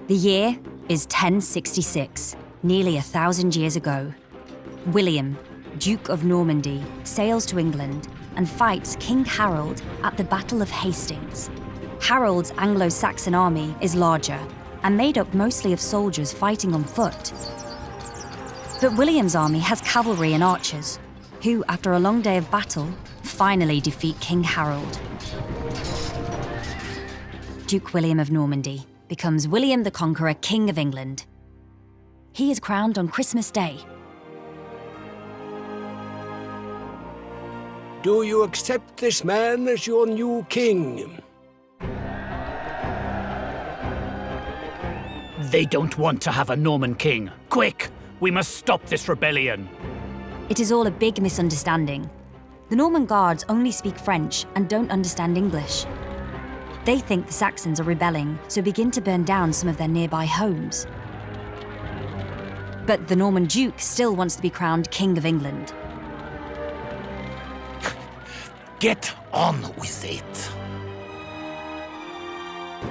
The year is 1066, nearly 1,000 years ago. William, Duke of Normandy, sails to England and fights King Harold at the Battle of Hastings. Harold's Anglo-Saxon army is larger and made up mostly of soldiers fighting on foot. But William's army has cavalry and archers, who, after a long day of battle, finally defeat King Harold. Duke William of Normandy becomes William the Conqueror, King of England. He is crowned on Christmas Day. Do you accept this man as your new king? They don't want to have a Norman king. Quick! We must stop this rebellion. It is all a big misunderstanding. The Norman guards only speak French and don't understand English. They think the Saxons are rebelling, so begin to burn down some of their nearby homes. But the Norman Duke still wants to be crowned King of England. Get on with it.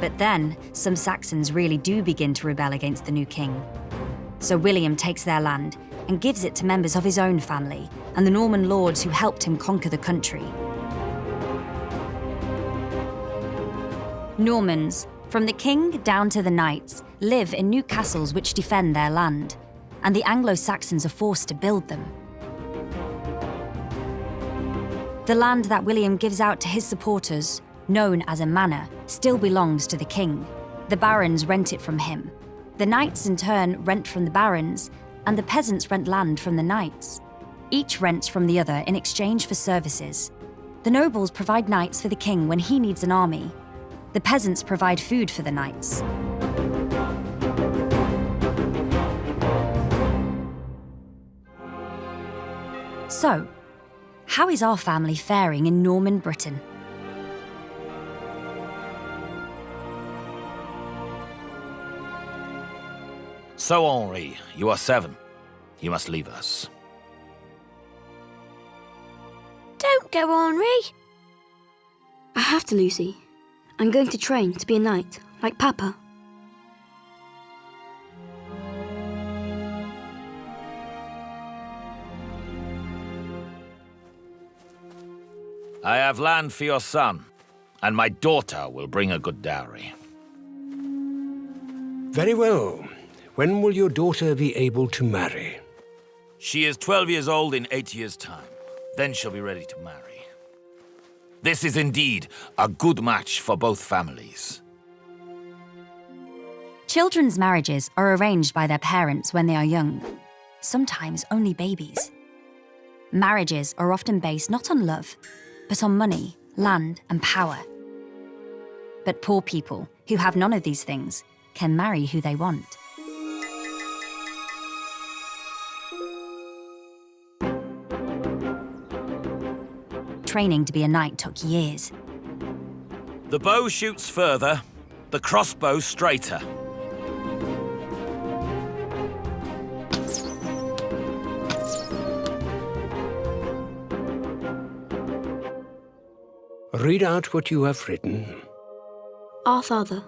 But then, some Saxons really do begin to rebel against the new king. So William takes their land and gives it to members of his own family and the Norman lords who helped him conquer the country. Normans, from the king down to the knights, live in new castles which defend their land, and the Anglo-Saxons are forced to build them. The land that William gives out to his supporters, known as a manor, still belongs to the king. The barons rent it from him. The knights in turn rent from the barons, and the peasants rent land from the knights. Each rents from the other in exchange for services. The nobles provide knights for the king when he needs an army. The peasants provide food for the knights. So, how is our family faring in Norman Britain? So, Henri, you are 7. You must leave us. Don't go, Henri. I have to, Lucy. I'm going to train to be a knight, like Papa. I have land for your son, and my daughter will bring a good dowry. Very well. When will your daughter be able to marry? She is 12 years old in 8 years' time. Then she'll be ready to marry. This is indeed a good match for both families. Children's marriages are arranged by their parents when they are young, sometimes only babies. Marriages are often based not on love, but on money, land, and power. But poor people, who have none of these things, can marry who they want. Training to be a knight took years. The bow shoots further, the crossbow straighter. Read out what you have written. Our Father,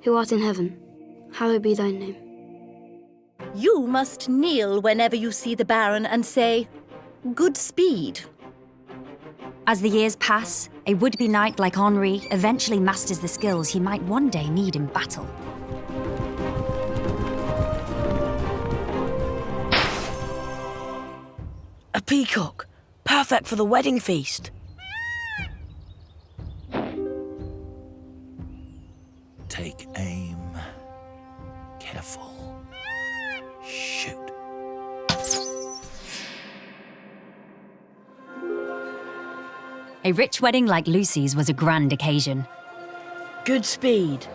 who art in heaven, hallowed be thy name. You must kneel whenever you see the Baron and say, "Good speed." As the years pass, a would-be knight like Henri eventually masters the skills he might one day need in battle. A peacock, perfect for the wedding feast. Take aim. Careful. Shoot. A rich wedding like Lucy's was a grand occasion. Good speed.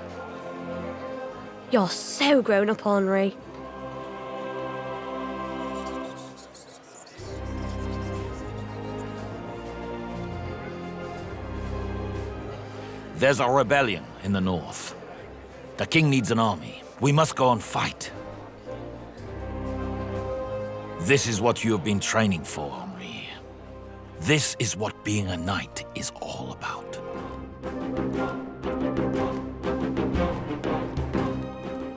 You're so grown up, Henri. There's a rebellion in the north. The king needs an army. We must go and fight. This is what you have been training for, Henri. This is what being a knight is all about.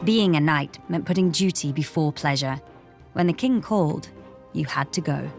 Being a knight meant putting duty before pleasure. When the king called, you had to go.